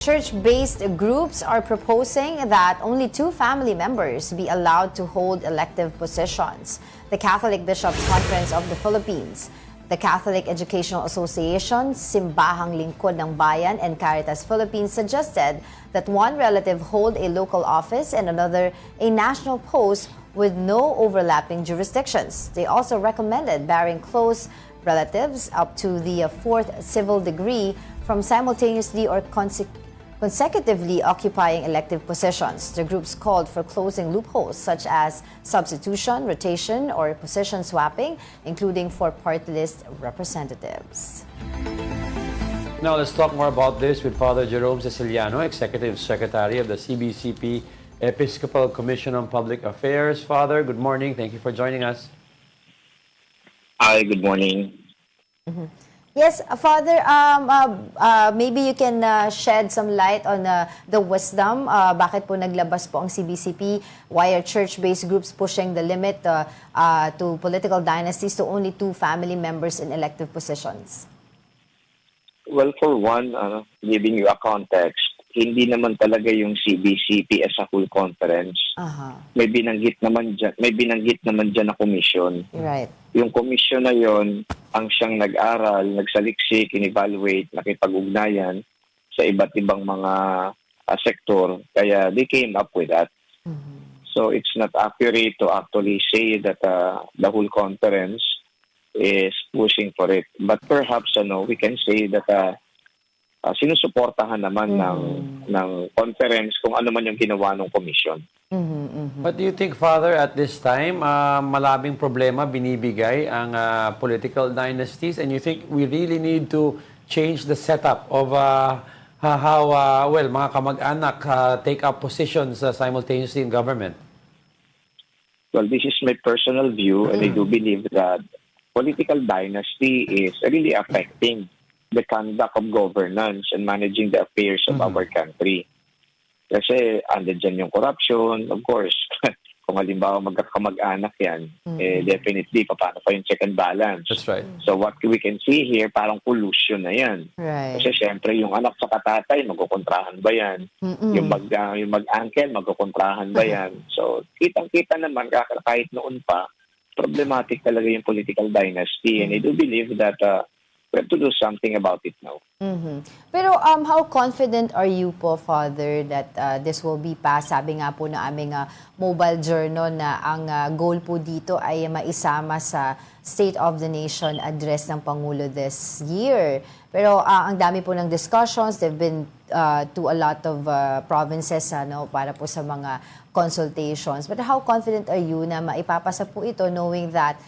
Church-based groups are proposing that only 2 family members be allowed to hold elective positions. The Catholic Bishops' Conference of the Philippines, the Catholic Educational Association, Simbahang Lingkod ng Bayan, and Caritas Philippines suggested that one relative hold a local office and another a national post with no overlapping jurisdictions. They also recommended barring close relatives up to the 4th civil degree from simultaneously or consecutively occupying elective positions. The groups called for closing loopholes such as substitution, rotation, or position swapping, including for party list representatives. Now let's talk more about this with Father Jerome Ceciliano, Executive Secretary of the CBCP Episcopal Commission on Public Affairs. Father, good morning. Thank you for joining us. Hi, good morning. Yes, Father, maybe you can shed some light on the wisdom. Bakit po naglabas po ang CBCP? Why are church-based groups pushing the limit to political dynasties to only 2 family members in elective positions? Well, for one, giving you a context, hindi naman talaga yung CBCP as a whole conference. May binanggit naman dyan na commission. Right. Yung commission na yon ang siyang nag-aral, nagsaliksik, in-evaluate, nakipag-ugnayan sa iba't ibang mga sektor. Kaya they came up with that. So it's not accurate to actually say that the whole conference is pushing for it. But perhaps we can say that sinusuportahan naman ng conference kung ano man yung ginawa ng commission. But do you think, Father, at this time, malabing problema binibigay ang political dynasties, and you think we really need to change the setup of how mga kamag-anak take up positions simultaneously in government? Well, this is my personal view, and I do believe that political dynasty is really affecting the conduct of governance and managing the affairs of our country. Kasi andyan dyan yung corruption, of course. Kung halimbawa magkakamag-anak yan, definitely, paano pa yung check and balance? That's right. So what we can see here, parang collusion na yan. Right. Kasi syempre, yung anak sa katatay, magkukontrahan ba yan? Yung mag-uncle, magkukontrahan ba yan? So, kitang-kita naman, kahit noon pa, problematic talaga yung political dynasty. And I do believe that we have to do something about it now. Pero how confident are you po, Father, that this will be passed? Sabi nga po na aming mobile journal na ang goal po dito ay maisama sa State of the Nation address ng Pangulo this year. Pero ang dami po ng discussions. They've been to a lot of provinces para po sa mga consultations. But how confident are you na maipapasa po ito knowing that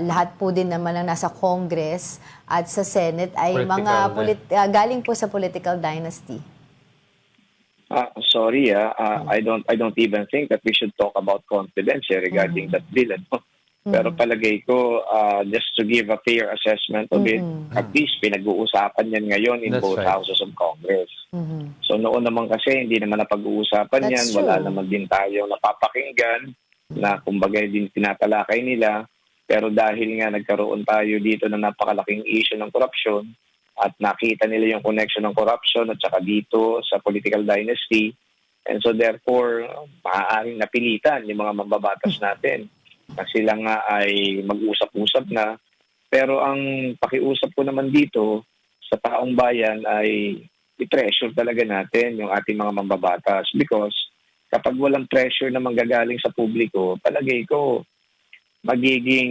lahat po din naman ang nasa Congress at sa Senate ay galing po sa political dynasty? Sorry, I don't even think that we should talk about confidence regarding that bill. Pero palagay ko, just to give a fair assessment of it, at least pinag-uusapan yan ngayon in both houses of Congress. So noon naman kasi hindi naman napag-uusapan yan, wala naman din tayo napapakinggan na kumbaga din tinatalakay nila. Pero dahil nga nagkaroon tayo dito ng napakalaking issue ng corruption at nakita nila yung connection ng corruption at saka dito sa political dynasty, and so therefore, maaaring napilitan yung mga mambabatas natin na sila nga ay mag-usap-usap na. Pero ang pakiusap ko naman dito sa taong bayan ay i-treasure talaga natin yung ating mga mambabatas because kapag walang pressure na manggagaling sa publiko, palagay ko, magiging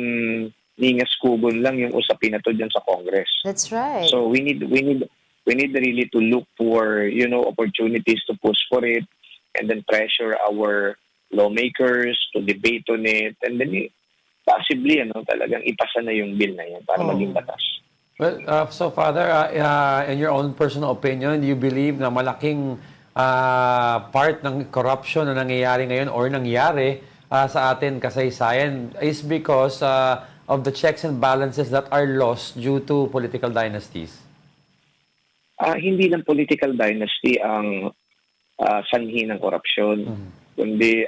ningas kugon lang yung usapin na to dyan sa Congress. That's right. So we need really to look for opportunities to push for it and then pressure our lawmakers to debate on it and then possibly talagang ipasa na yung bill na yan para maging batas. Well, so Father, in your own personal opinion, do you believe na malaking part ng corruption na nangyayari ngayon or nangyari sa atin kasaysayan is because of the checks and balances that are lost due to political dynasties? Hindi lang political dynasty ang sanhi ng korupsyon. Kundi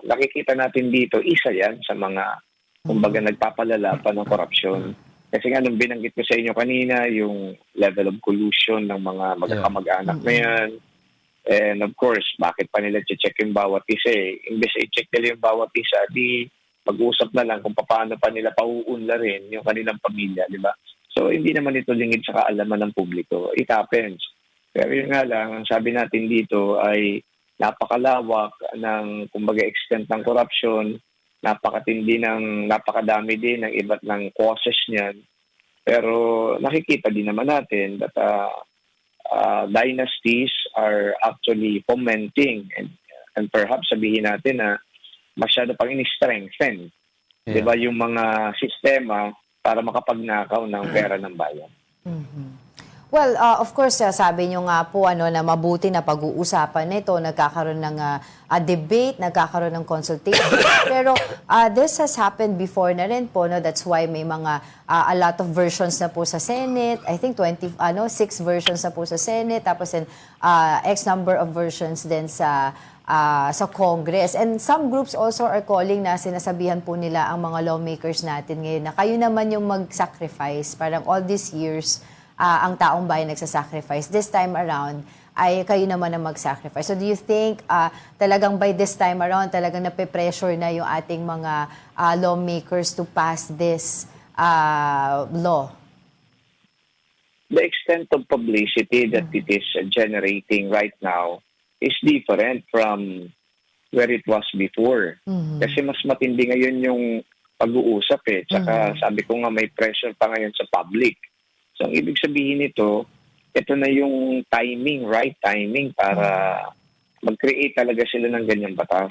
nakikita natin dito, isa yan sa mga kumbaga nagpapalala pa ng korupsyon. Kasi nga nung binanggit ko sa inyo kanina, yung level of collusion ng mga magkamag-anak na yan. And of course, bakit pa nila check yung bawat isa eh? Imbes i-check nila yung bawat isa, di mag-usap na lang kung paano pa nila pauunlarin yung kanilang pamilya, di ba? So hindi naman ito lingid sa kaalaman ng publiko. It happens. Pero yun nga lang, ang sabi natin dito ay napakalawak ng, kumbaga, extent ng corruption, napakadami din ng iba't ng causes niyan. Pero nakikita din naman natin that dynasties are actually fomenting and perhaps sabihin natin na masyado pang ini-strengthen, di ba, yung mga sistema para makapagnakaw ng pera ng bayan. Well, of course, sabi nyo nga po na mabuti na pag-uusapan nito, nagkakaroon ng debate, nagkakaroon ng consultation. Pero this has happened before na rin po, no? That's why may mga a lot of versions na po sa Senate. I think 6 versions na po sa Senate, tapos X number of versions din sa Congress. And some groups also are calling na sinasabihan po nila ang mga lawmakers natin ngayon na kayo naman yung mag-sacrifice. Parang all these years, ang taong bayan nagsasacrifice. This time around, ay kayo naman ang mag-sacrifice. So do you think talagang by this time around, talagang nape-pressure na yung ating mga lawmakers to pass this law? The extent of publicity that it is generating right now is different from where it was before. Kasi mas matindi ngayon yung pag-uusap eh. Tsaka sabi ko nga may pressure pa ngayon sa public. So, ang ibig sabihin nito, ito na yung timing, right timing para mag-create talaga sila ng ganyang batas.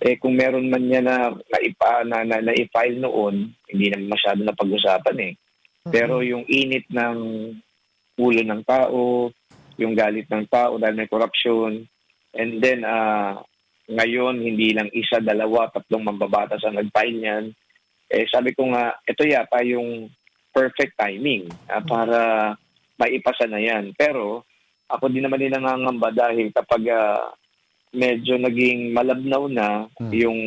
Eh, kung meron man niya na na-file noon, hindi naman masyado na pag-usapan eh. Pero yung init ng ulo ng tao, yung galit ng tao dahil may corruption, and then ngayon, hindi lang isa, dalawa, 3 mambabatas ang nag-file niyan. Eh, sabi ko nga, ito yata yung perfect timing para maipasa na yan. Pero ako din naman din nangangamba dahil kapag medyo naging malabnaw na yung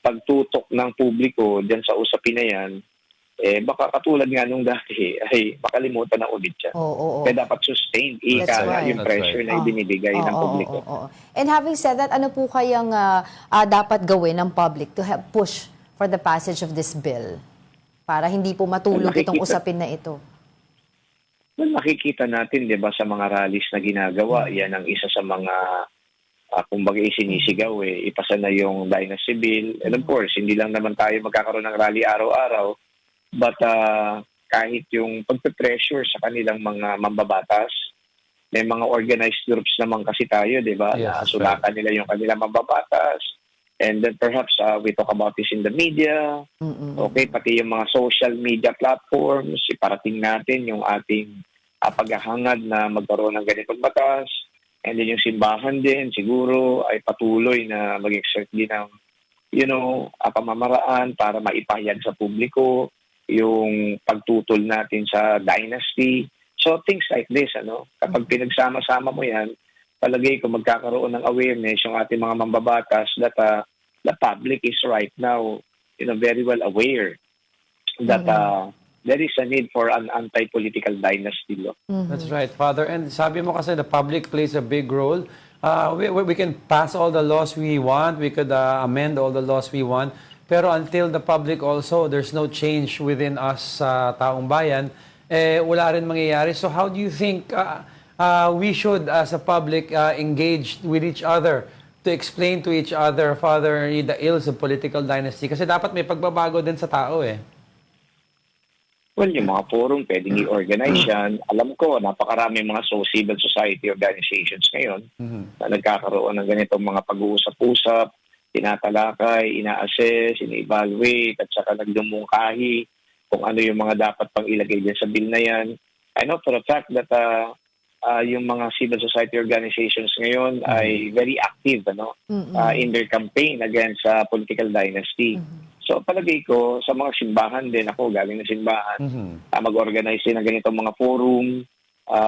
pagtutok ng publiko dyan sa usapin na yan, eh baka katulad nga nung dati ay makalimutan na ulit siya. Kaya dapat sustained yung pressure na ibinibigay ng publiko. And having said that, ano po kayang dapat gawin ng public to help push for the passage of this bill? Para hindi po matulog itong usapin na ito. Well, nakikita natin, di ba, sa mga rallies na ginagawa, yan ang isa sa mga, kumbaga, isinisigaw eh. Ipasa na yung dynasty bill. And of course, hindi lang naman tayo magkakaroon ng rally araw-araw, but kahit yung pagpe-pressure sa kanilang mga mambabatas, may mga organized groups naman kasi tayo, di ba, na sulatan nila yung kanilang mambabatas. And then perhaps we talk about this in the media. Okay, pati yung mga social media platforms, iparating natin yung ating paghahangad na magkaroon ng ganitong batas. And then yung simbahan din, siguro ay patuloy na mag-exert din ng, pamamaraan para maipahayag sa publiko yung pagtutol natin sa dynasty. So things like this, kapag pinagsama-sama mo yan, palagay ko magkakaroon ng awareness yung ating mga mambabatas that the public is right now, very well aware that there is a need for an anti-political dynasty law. That's right, Father. And sabi mo kasi the public plays a big role. We can pass all the laws we want. We could amend all the laws we want. Pero until the public also, there's no change within us taong bayan, wala rin mangyayari. So how do you think we should, as a public, engage with each other to explain to each other, Father, the ills of political dynasty? Kasi dapat may pagbabago din sa tao eh. Well, yung mga forum, pwedeng i-organize yan. Alam ko, napakarami mga civil society organizations ngayon na nagkakaroon ng ganitong mga pag-uusap-usap, tinatalakay, ina-assess, ina-evaluate, at saka nagdumungkahi kung ano yung mga dapat pang ilagay dyan sa bill na yan. I know for a fact that yung mga civil society organizations ngayon ay very active in their campaign against political dynasty. So palagay ko sa mga simbahan din, ako galing na simbahan, mag-organize din ng ganitong mga forum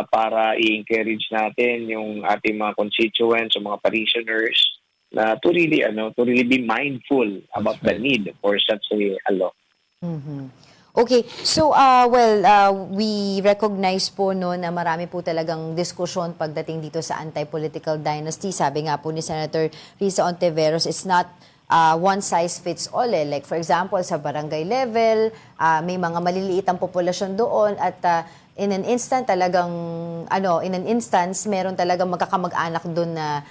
para i-encourage natin yung ating mga constituents, o mga parishioners na to really be mindful about the need for such a law. Okay, so we recognize po no na marami po talagang diskusyon pagdating dito sa anti-political dynasty. Sabi nga po ni Senator Risa Ontiveros, it's not one size fits all eh. Like for example, sa barangay level, may mga maliliit ang populasyon doon at in an instance, meron talagang magkakamag-anak doon na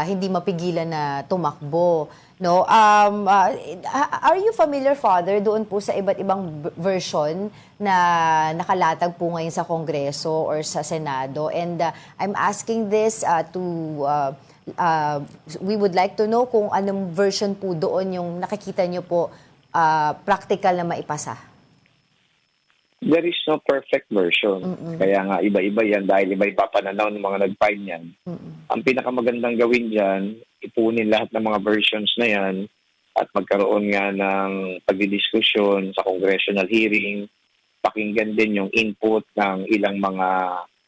hindi mapigilan na tumakbo. No, are you familiar, Father, doon po sa iba't ibang version na nakalatag po ngayon sa Kongreso or sa Senado? And I'm asking this we would like to know kung anong version po doon yung nakikita nyo po practical na maipasa. There is no perfect version. Kaya nga iba-iba yan dahil iba-iba pananaw ng mga nag-file yan. Ang pinakamagandang gawin dyan, ipunin lahat ng mga versions na yan at magkaroon nga ng pagdidiskusyon sa congressional hearing, pakinggan din yung input ng ilang mga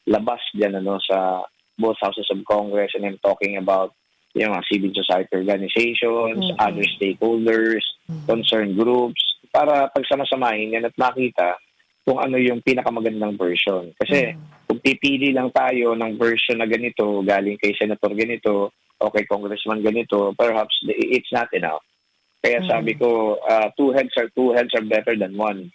labas dyan sa both houses of Congress, and I'm talking about yung mga civil society organizations, other stakeholders, concerned groups, para pagsamasamahin yan at makita kung ano yung pinakamagandang version. Kasi kung pipili lang tayo ng version na ganito, galing kay Senator ganito, o kay Congressman ganito, perhaps it's not enough. Kaya sabi ko, two heads are better than one.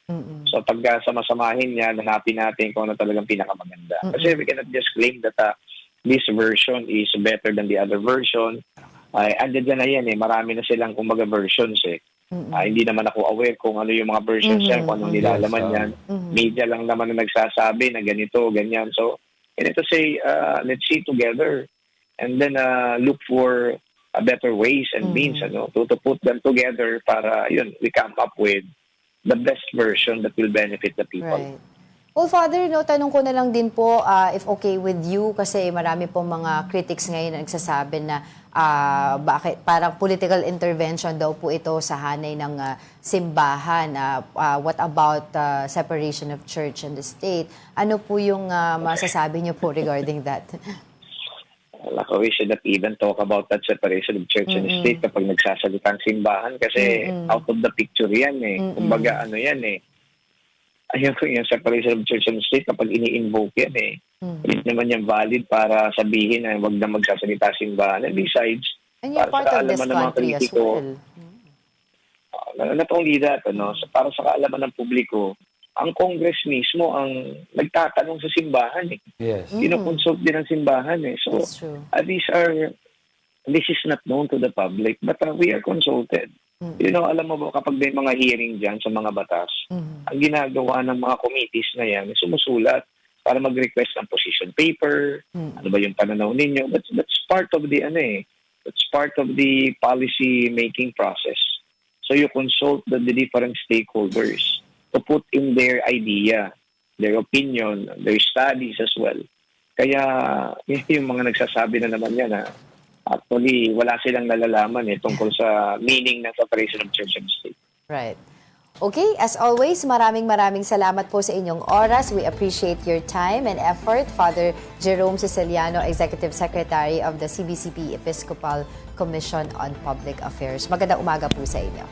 So pag sama-samahin yan, hanapin natin kung ano talagang pinakamaganda. Kasi we cannot just claim that this version is better than the other version. Andyan na yan marami na silang kumbaga versions hindi naman ako aware kung ano yung mga versions yan, kung anong nilalaman yan. Media lang naman na nagsasabi na ganito, ganyan. So, I need to say, let's see together and then look for better ways and means to put them together para we come up with the best version that will benefit the people. Right. Well, Father, tanong ko na lang din po if okay with you kasi marami pong mga critics ngayon na nagsasabi na bakit parang political intervention daw po ito sa hanay ng simbahan. What about separation of church and the state? Ano po yung masasabi niyo po regarding that? We should not even talk about that separation of church and state kapag nagsasalita ang simbahan kasi out of the picture yan Kumbaga yung separation of church and state kapag ini-invoke yan hindi naman yan valid para sabihin na wag na magsasalita simbahan. And besides, and you're part of this country as well. Not only that, para sa kaalaman ng publiko, ang Congress mismo ang nagtatanong sa simbahan Yes. Kinoconsult din ang simbahan So, that's true. This is not known to the public, but we are consulted. Alam mo ba, kapag may mga hearing dyan sa mga batas, ang ginagawa ng mga committees na yan, sumusulat para mag-request ng position paper, ano ba yung pananaw ninyo. That's part of the, that's part of the policy making process. So you consult the different stakeholders to put in their idea, their opinion, their studies as well. Kaya yung mga nagsasabi na naman yan actually, wala silang nalalaman tungkol sa meaning ng separation of church and state. Right. Okay, as always, maraming salamat po sa inyong oras. We appreciate your time and effort. Father Jerome Siciliano, Executive Secretary of the CBCP Episcopal Commission on Public Affairs. Magandang umaga po sa inyo.